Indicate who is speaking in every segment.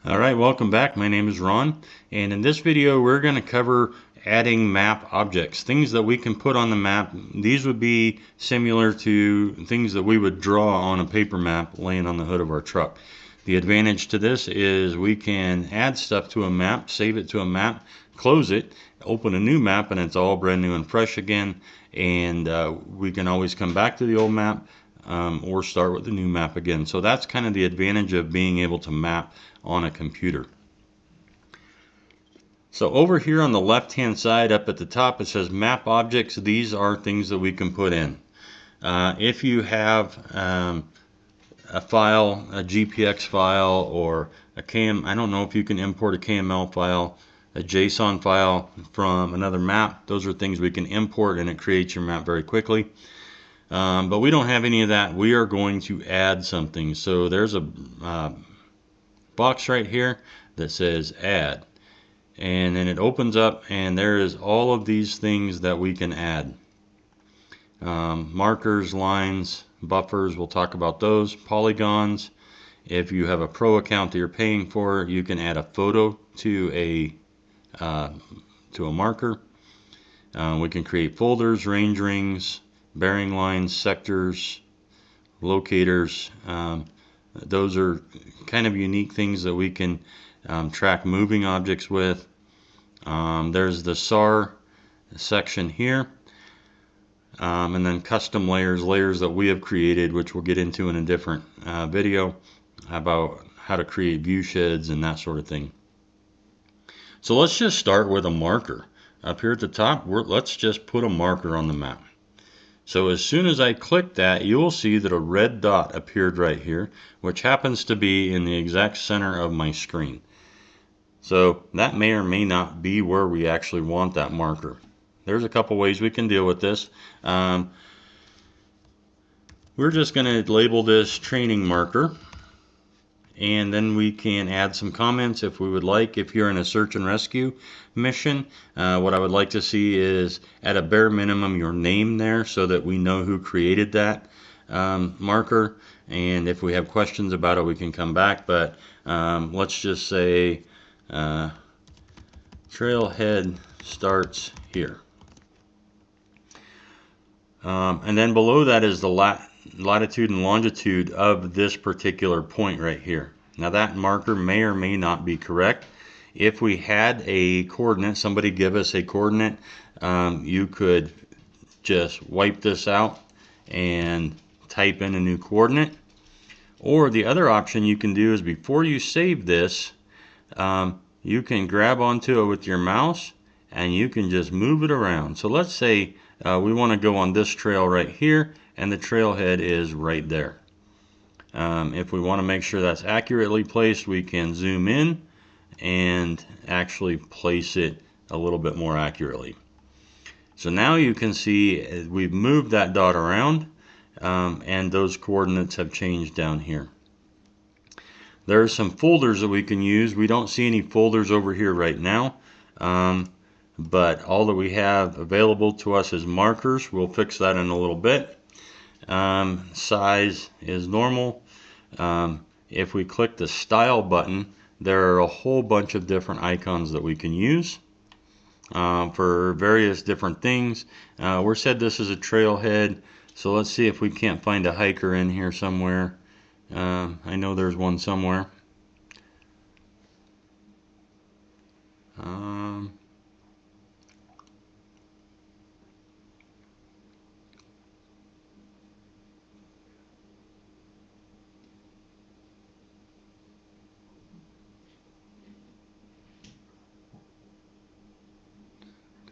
Speaker 1: Alright, welcome back. My name is Ron, and in this video we're going to cover adding map objects, things that we can put on the map. These would be similar to things that we would draw on a paper map laying on the hood of our truck. The advantage to this is we can add stuff to a map, save it to a map, close it, open a new map, and it's all brand new and fresh again, and we can always come back to the old map or start with the new map again. So that's kind of the advantage of being able to map on a computer. So over here on the left hand side up at the top it says map objects. These are things that we can put in. If you have a file, a GPX file, or a I don't know if you can import a KML file, a JSON file from another map. Those are things we can import and it creates your map very quickly. But we don't have any of that. We are going to add something. So there's a box right here that says add, and then it opens up and there is all of these things that we can add. Markers, lines, buffers, we'll talk about those. Polygons. If you have a pro account that you're paying for, you can add a photo to a marker. We can create folders, range rings, bearing lines, sectors, locators. Those are kind of unique things that we can track moving objects with. There's the SAR section here, and then custom layers that we have created, which we'll get into in a different video about how to create view sheds and that sort of thing. So let's just start with a marker. Up here at the top, let's just put a marker on the map. So as soon as I click that, you will see that a red dot appeared right here, which happens to be in the exact center of my screen. So that may or may not be where we actually want that marker. There's a couple ways we can deal with this. We're just going to label this training marker, and then we can add some comments if we would like. If you're in a search and rescue mission, what I would like to see is at a bare minimum your name there so that we know who created that marker, and if we have questions about it we can come back. But let's just say trailhead starts here, and then below that is the latitude and longitude of this particular point right here. Now that marker may or may not be correct. If we had a coordinate, somebody give us a coordinate, you could just wipe this out and type in a new coordinate. Or the other option you can do is before you save this, you can grab onto it with your mouse and you can just move it around. So let's say we want to go on this trail right here, and the trailhead is right there. If we want to make sure that's accurately placed, we can zoom in and actually place it a little bit more accurately. So now you can see we've moved that dot around, and those coordinates have changed down here. There are some folders that we can use. We don't see any folders over here right now, but all that we have available to us is markers. We'll fix that in a little bit. Size is normal. If we click the style button, there are a whole bunch of different icons that we can use for various different things. We're said this is a trailhead, so let's see if we can't find a hiker in here somewhere. I know there's one somewhere.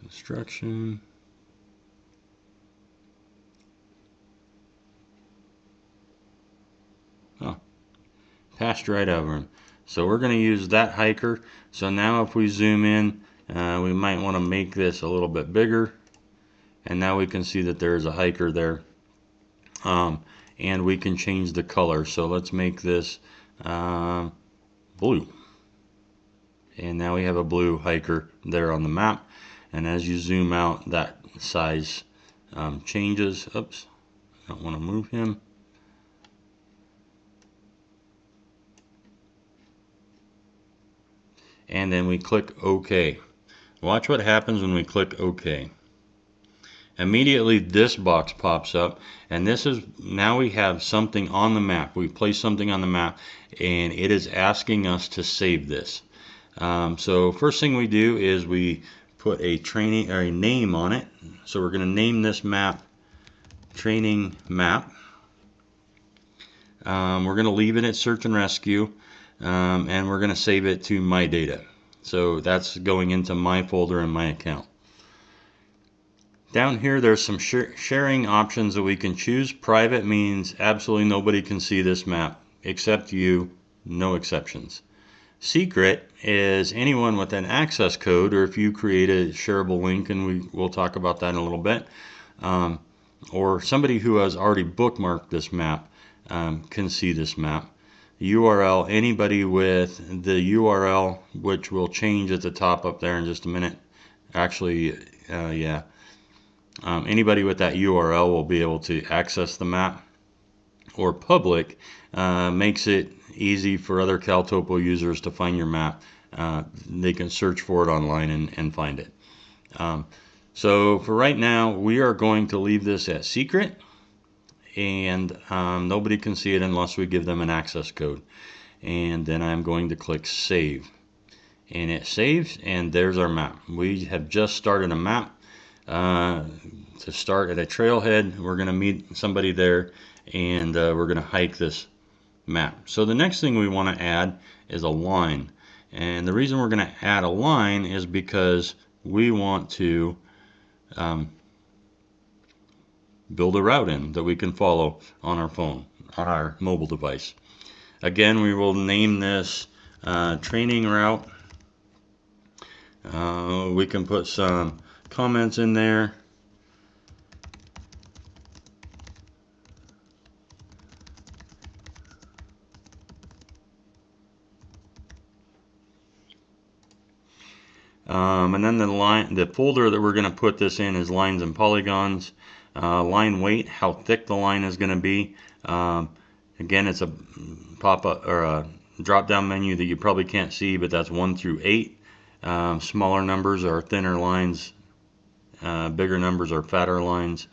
Speaker 1: Construction. Oh, passed right over him. So we're going to use that hiker. So now if we zoom in, we might want to make this a little bit bigger. And now we can see that there is a hiker there. And we can change the color. So let's make this blue. And now we have a blue hiker there on the map. And as you zoom out, that size changes. Oops, I don't want to move him. and then we click OK. Watch what happens when we click OK. Immediately this box pops up, and this is, now we have something on the map. We've placed something on the map, and it is asking us to save this. So first thing we do is we put a training or a name on it. So we're going to name this map training map. We're going to leave it at search and rescue, and we're going to save it to my data. So that's going into my folder in my account. Down here there's some sharing options that we can choose. Private means absolutely nobody can see this map except you, no exceptions. Secret is anyone with an access code, or if you create a shareable link, and we'll talk about that in a little bit, or somebody who has already bookmarked this map can see this map. URL, anybody with the URL, which will change at the top up there in just a minute. Actually, yeah. Anybody with that URL will be able to access the map. Or public makes it easy for other CalTopo users to find your map. They can search for it online and find it. So for right now, we are going to leave this as secret, and nobody can see it unless we give them an access code. And then I'm going to click save, and it saves, and there's our map. We have just started a map. To start at a trailhead, we're going to meet somebody there, and we're going to hike this map. So the next thing we want to add is a line, and the reason we're going to add a line is because we want to build a route in that we can follow on our phone, on our mobile device. Again, we will name this training route. We can put some comments in there. And then the folder that we're going to put this in is lines and polygons. Line weight, how thick the line is going to be. Again, it's a pop-up or a drop-down menu that you probably can't see, but that's 1 through 8. Smaller numbers are thinner lines. Bigger numbers are fatter lines.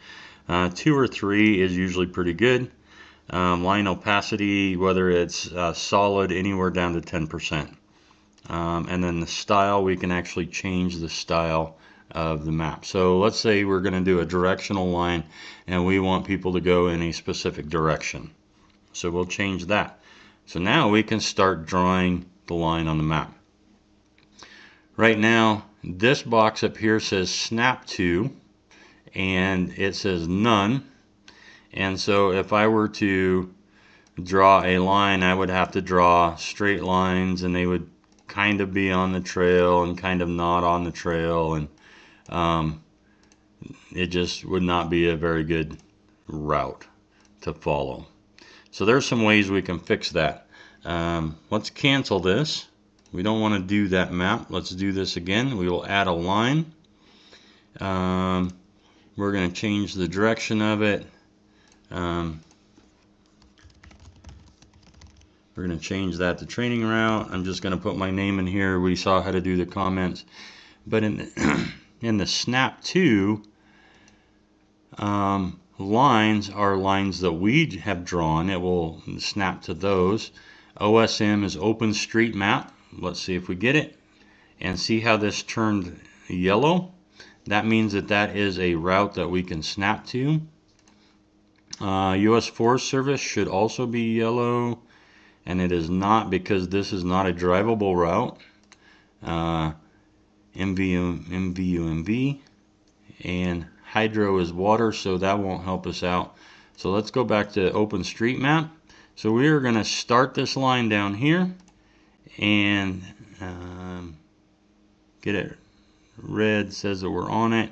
Speaker 1: 2 or 3 is usually pretty good. Line opacity, whether it's solid, anywhere down to 10%. And then the style, we can actually change the style of the map. So let's say we're going to do a directional line, and we want people to go in a specific direction. So we'll change that. So now we can start drawing the line on the map. Right now, this box up here says snap to, and it says none. And so if I were to draw a line, I would have to draw straight lines, and they would kind of be on the trail and kind of not on the trail, and it just would not be a very good route to follow. So there's some ways we can fix that. Let's cancel this. We don't want to do that map. Let's do this again. We will add a line. We're going to change the direction of it. We're going to change that to training route. I'm just going to put my name in here. We saw how to do the comments. But in the snap to, lines are lines that we have drawn. It will snap to those. OSM is open street map. Let's see if we get it. And see how this turned yellow? That means that that is a route that we can snap to. U.S. Forest Service should also be yellow. And it is not, because this is not a drivable route. MV, and hydro is water, so that won't help us out. So let's go back to OpenStreetMap. So we are going to start this line down here and get it red, says that we're on it.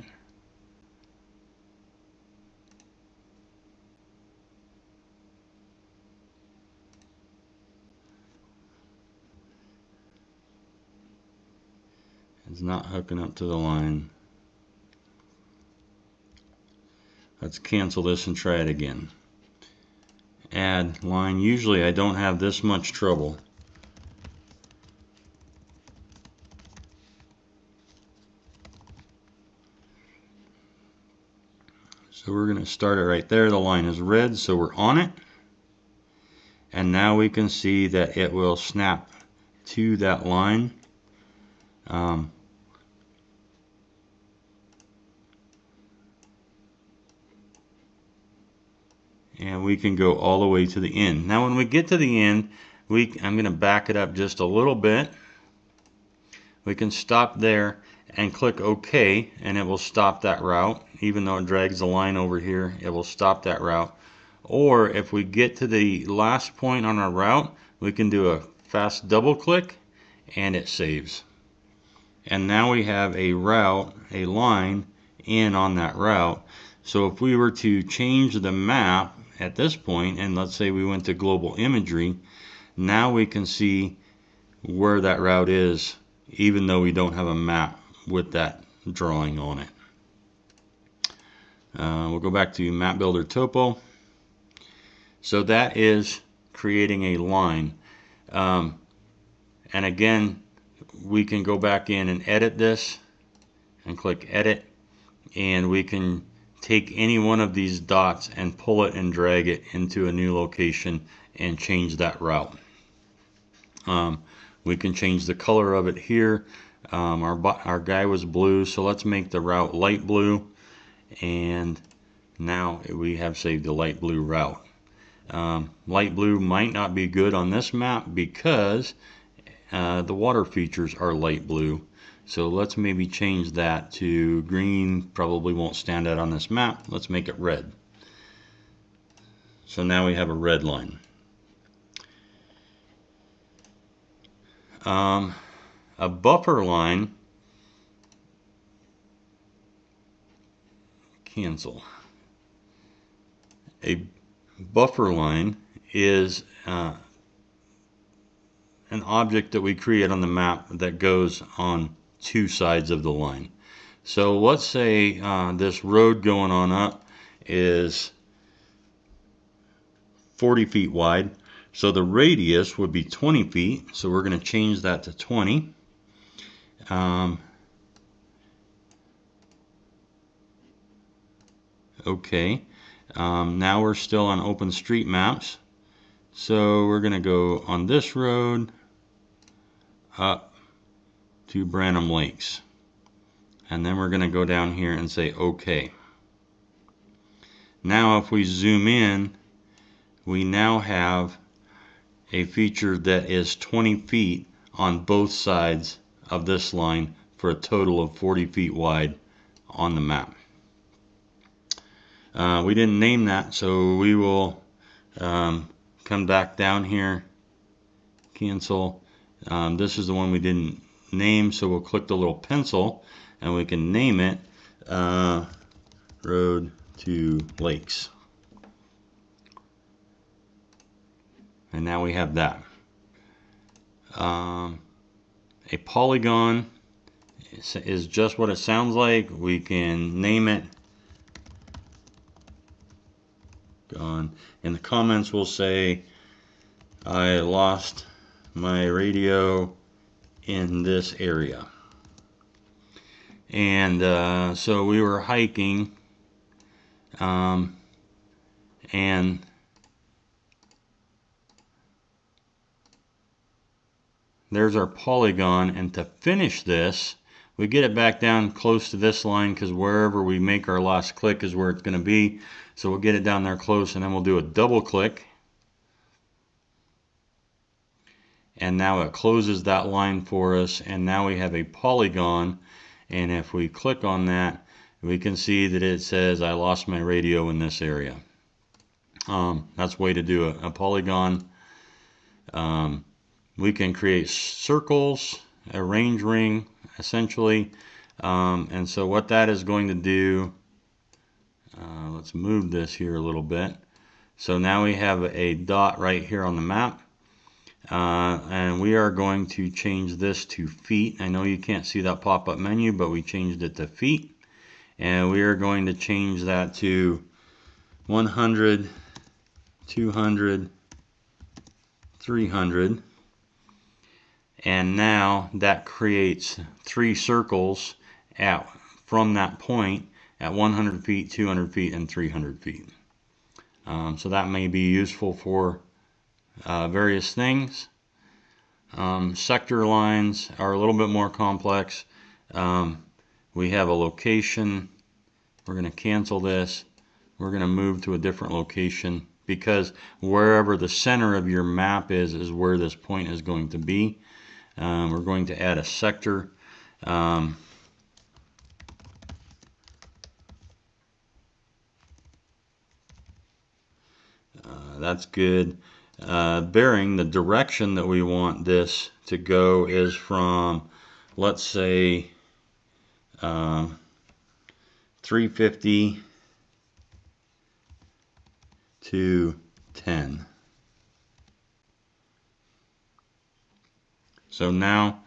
Speaker 1: It's not hooking up to the line. Let's cancel this and try it again. Add line. Usually I don't have this much trouble. So we're going to start it right there. The line is red, so we're on it. And now we can see that it will snap to that line. And we can go all the way to the end. Now when we get to the end, I'm going to back it up just a little bit. We can stop there and click OK, and it will stop that route. Even though it drags the line over here, it will stop that route. Or if we get to the last point on our route, we can do a fast double click and it saves. And now we have a route, a line in on that route. So if we were to change the map at this point, and let's say we went to global imagery, now we can see where that route is, even though we don't have a map with that drawing on it. We'll go back to Map Builder Topo. So that is creating a line. And again, we can go back in and edit this and click edit, and we can take any one of these dots and pull it and drag it into a new location and change that route. We can change the color of it here. Our guy was blue, so let's make the route light blue, and now we have saved the light blue route. Light blue might not be good on this map because the water features are light blue. So let's maybe change that to green. Probably won't stand out on this map. Let's make it red. So now we have a red line. A buffer line, cancel. A buffer line is an object that we create on the map that goes on two sides of the line. So let's say this road going on up is 40 feet wide. So the radius would be 20 feet. So we're going to change that to 20. Okay. Now we're still on OpenStreetMaps. So we're going to go on this road up to Branham Lakes. And then we're going to go down here and say OK. Now if we zoom in, we now have a feature that is 20 feet on both sides of this line for a total of 40 feet wide on the map. We didn't name that, so we will come back down here, cancel. This is the one we didn't name, so we'll click the little pencil and we can name it Road to Lakes. And now we have that. A polygon is just what it sounds like. We can name it. In the comments we'll say I lost my radio in this area. And so we were hiking and there's our polygon, and to finish this we get it back down close to this line because wherever we make our last click is where it's going to be. So we'll get it down there close, and then we'll do a double click, and now it closes that line for us, and now we have a polygon. And if we click on that, we can see that it says I lost my radio in this area. That's a way to do a polygon. We can create circles, a range ring essentially, and so what that is going to do, let's move this here a little bit. So now we have a dot right here on the map, and we are going to change this to feet. I know you can't see that pop-up menu, but we changed it to feet, and we are going to change that to 100, 200, 300. And now that creates 3 circles from that point, at 100 feet, 200 feet, and 300 feet. So that may be useful for various things. Sector lines are a little bit more complex. We have a location. We're going to cancel this. We're going to move to a different location because wherever the center of your map is where this point is going to be. We're going to add a sector. That's good. Bearing, the direction that we want this to go is from, let's say, 350 to 10. So now,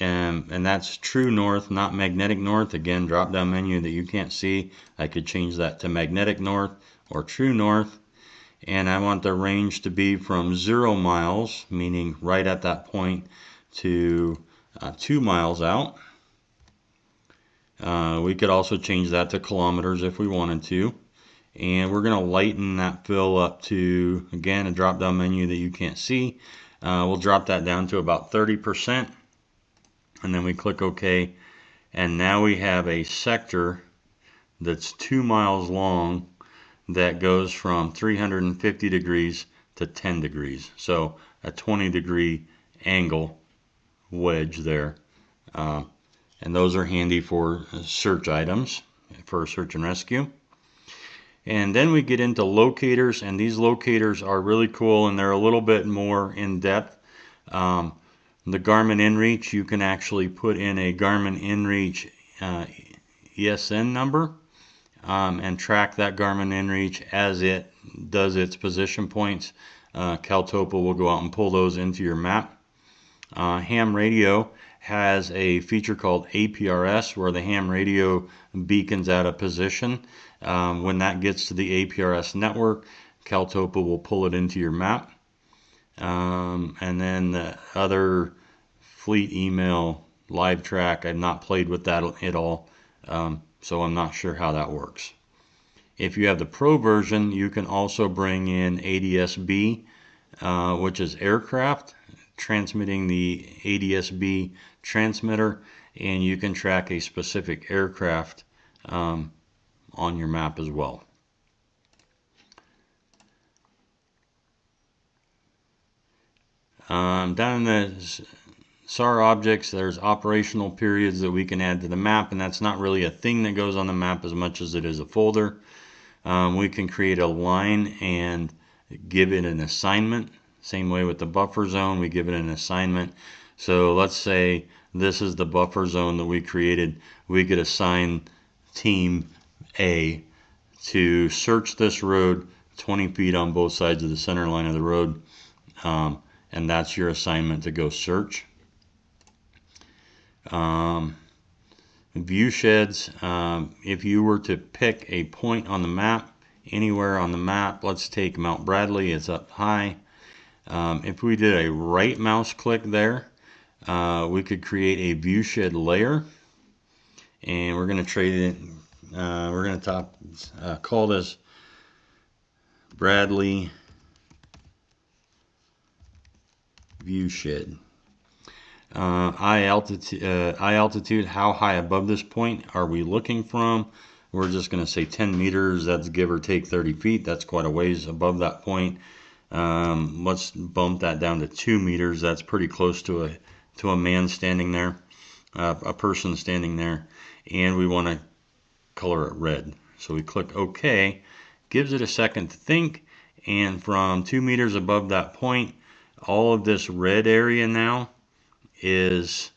Speaker 1: and that's true north, not magnetic north. Again, drop down menu that you can't see. I could change that to magnetic north or true north. And I want the range to be from 0 miles, meaning right at that point, to 2 miles out. We could also change that to kilometers if we wanted to. And we're going to lighten that fill up to, again, a drop down menu that you can't see. We'll drop that down to about 30%. And then we click OK. And now we have a sector that's 2 miles long that goes from 350 degrees to 10 degrees. So a 20-degree angle wedge there. And those are handy for search items, for search and rescue. And then we get into locators, and these locators are really cool, and they're a little bit more in depth. The Garmin InReach, you can actually put in a Garmin InReach ESN number. And track that Garmin InReach as it does its position points. CalTopo will go out and pull those into your map. Ham radio has a feature called APRS where the ham radio beacons out a position. When that gets to the APRS network, CalTopo will pull it into your map. And then the other fleet email live track, I've not played with that at all. So I'm not sure how that works. If you have the Pro version, you can also bring in ADS-B, which is aircraft, transmitting the ADS-B transmitter, and you can track a specific aircraft on your map as well. Down in the SAR objects, there's operational periods that we can add to the map, and that's not really a thing that goes on the map as much as it is a folder. We can create a line and give it an assignment. Same way with the buffer zone, we give it an assignment. So let's say this is the buffer zone that we created. We could assign team A to search this road 20 feet on both sides of the center line of the road, and that's your assignment to go search. View sheds, if you were to pick a point on the map, anywhere on the map, let's take Mount Bradley, it's up high. If we did a right mouse click there, we could create a view shed layer, and we're going to trade it, we're going to call this Bradley view shed. Eye altitude, how high above this point are we looking from? We're just going to say 10 meters, that's give or take 30 feet, that's quite a ways above that point. Let's bump that down to 2 meters, that's pretty close to a man standing there, a person standing there, and we want to color it red. So we click OK, gives it a second to think, and from 2 meters above that point, all of this red area now is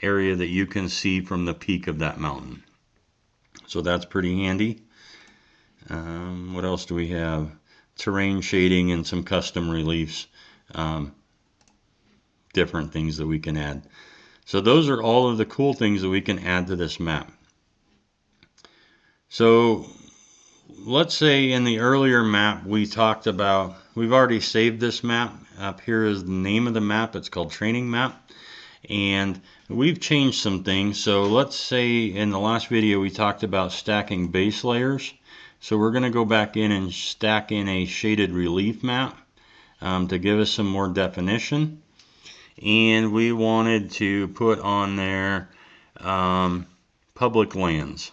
Speaker 1: area that you can see from the peak of that mountain. So that's pretty handy. What else do we have? Terrain shading and some custom reliefs. Different things that we can add. So those are all of the cool things that we can add to this map. So let's say in the earlier map we talked about, we've already saved this map. Up here is the name of the map, it's called training map, And we've changed some things. So let's say in the last video we talked about stacking base layers. So we're going to go back in and stack in a shaded relief map to give us some more definition. And we wanted to put on there public lands.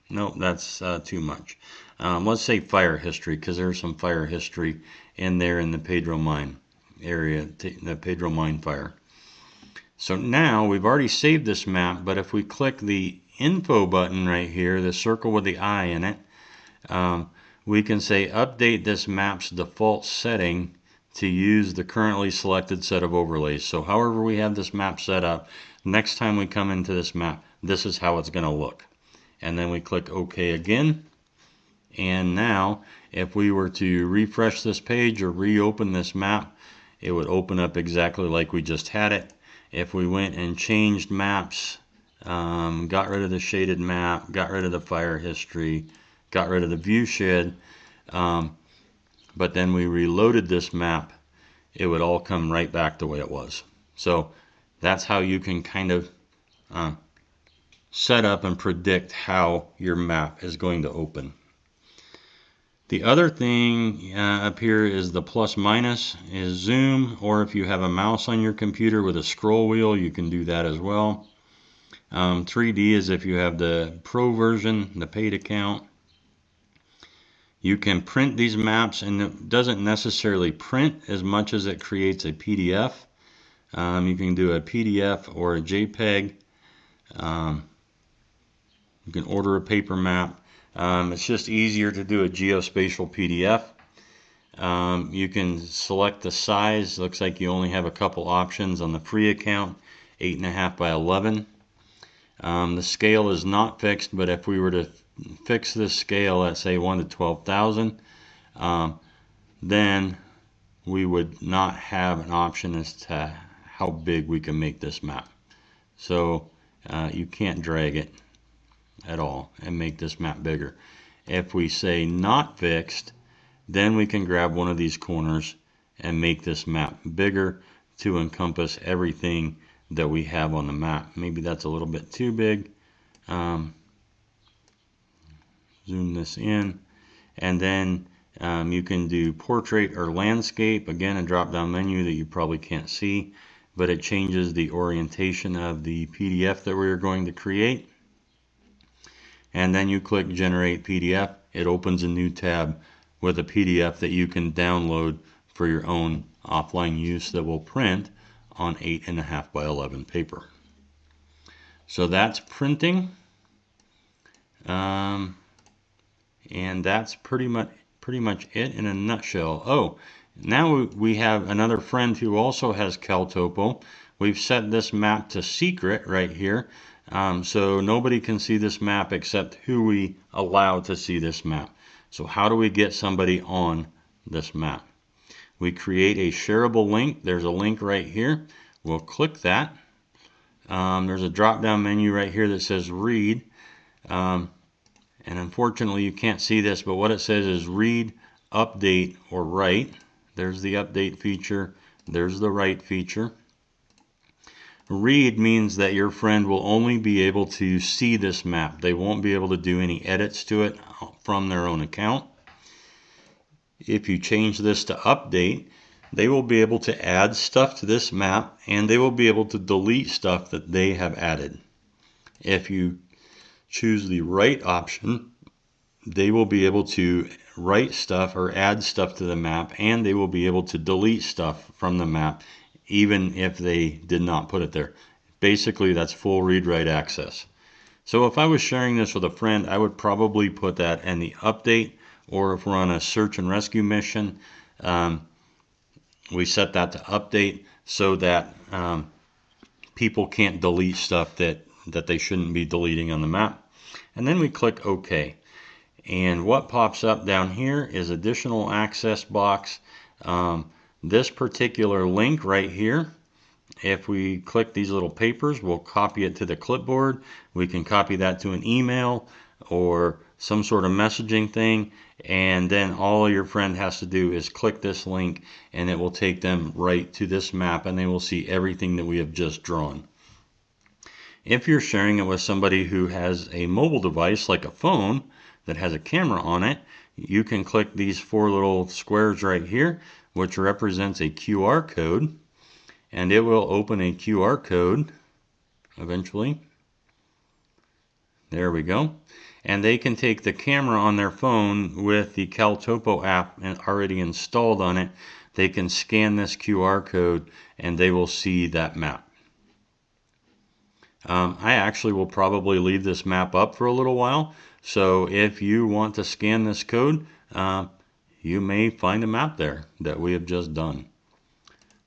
Speaker 1: Nope, that's too much. Let's say fire history, because there's some fire history in there in the Pedro Mine area, the Pedro Mine fire. So now we've already saved this map, but if we click the info button right here, the circle with the eye in it, we can say update this map's default setting to use the currently selected set of overlays. So however we have this map set up, next time we come into this map, this is how it's going to look. And then we click OK again. And now if we were to refresh this page or reopen this map, it would open up exactly like we just had it. If we went and changed maps, got rid of the shaded map, got rid of the fire history, got rid of the view shed, but then we reloaded this map, it would all come right back the way it was. So that's how you can kind of set up and predict how your map is going to open. The other thing up here is the plus minus is zoom, or if you have a mouse on your computer with a scroll wheel, you can do that as well. 3D is if you have the pro version, the paid account. You can print these maps, and it doesn't necessarily print as much as it creates a PDF. You can do a PDF or a JPEG. You can order a paper map. It's just easier to do a geospatial PDF. You can select the size. Looks like you only have a couple options on the free account, 8.5 by 11. The scale is not fixed, but if we were to fix this scale at say 1 to 12,000, then we would not have an option as to how big we can make this map. So you can't drag it at all and make this map bigger. If we say not fixed, then we can grab one of these corners and make this map bigger to encompass everything that we have on the map. Maybe that's a little bit too big. Zoom this in, and then you can do portrait or landscape. Again, a drop down menu that you probably can't see, but it changes the orientation of the PDF that we're going to create. And then you click generate PDF. It opens a new tab with a PDF that you can download for your own offline use that will print on 8.5 by 11 paper. So that's printing, and that's pretty much it in a nutshell. Oh, now we have another friend who also has CalTopo. We've set this map to secret right here, so nobody can see this map except who we allow to see this map. So how do we get somebody on this map? We create a shareable link. There's a link right here. We'll click that. There's a drop down menu right here that says read, and unfortunately you can't see this, but what it says is read, update, or write. There's the update feature. There's the write feature. Read means that your friend will only be able to see this map. They won't be able to do any edits to it from their own account. If you change this to update, they will be able to add stuff to this map, and they will be able to delete stuff that they have added. If you choose the write option, they will be able to write stuff or add stuff to the map, and they will be able to delete stuff from the map even if they did not put it there. Basically, that's full read-write access. So if I was sharing this with a friend, I would probably put that in the update, or if we're on a search and rescue mission, we set that to update so that people can't delete stuff that they shouldn't be deleting on the map. And then we click OK. And what pops up down here is additional access box. This particular link right here, if we click these little papers, we'll copy it to the clipboard. We can copy that to an email or some sort of messaging thing, and then all your friend has to do is click this link and it will take them right to this map and they will see everything that we have just drawn. If you're sharing it with somebody who has a mobile device like a phone that has a camera on it, you can click these 4 little squares right here, which represents a QR code, and it will open a QR code eventually. There we go. And they can take the camera on their phone with the CalTopo app already installed on it. They can scan this QR code and they will see that map. I actually will probably leave this map up for a little while. So if you want to scan this code, you may find a map there that we have just done.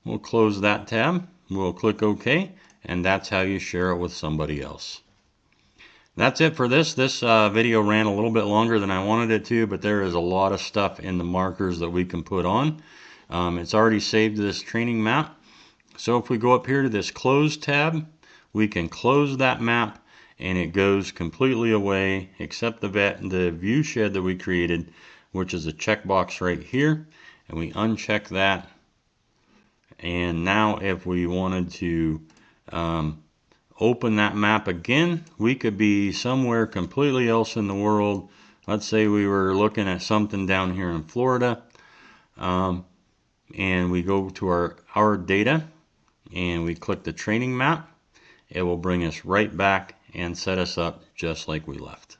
Speaker 1: We'll close that tab. We'll click OK. And that's how you share it with somebody else. That's it for this. This video ran a little bit longer than I wanted it to, but there is a lot of stuff in the markers that we can put on. It's already saved this training map. So if we go up here to this Close tab, we can close that map and it goes completely away except the view shed that we created, which is a checkbox right here. And we uncheck that. And now if we wanted to open that map again, we could be somewhere completely else in the world. Let's say we were looking at something down here in Florida, and we go to our data and we click the training map. It will bring us right back and set us up just like we left.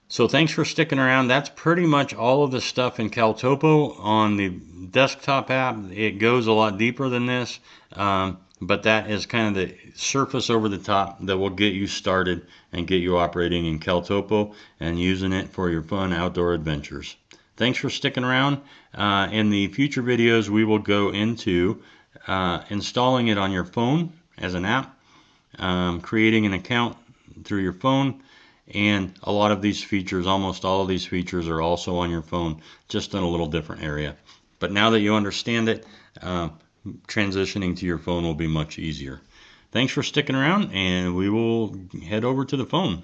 Speaker 1: So thanks for sticking around. That's pretty much all of the stuff in CalTopo. On the desktop app, it goes a lot deeper than this. But that is kind of the surface over the top that will get you started and get you operating in CalTopo and using it for your fun outdoor adventures. Thanks for sticking around. In the future videos, we will go into installing it on your phone as an app, creating an account through your phone, and a lot of these features, almost all of these features, are also on your phone, just in a little different area. But now that you understand it, transitioning to your phone will be much easier. Thanks for sticking around, and we will head over to the phone.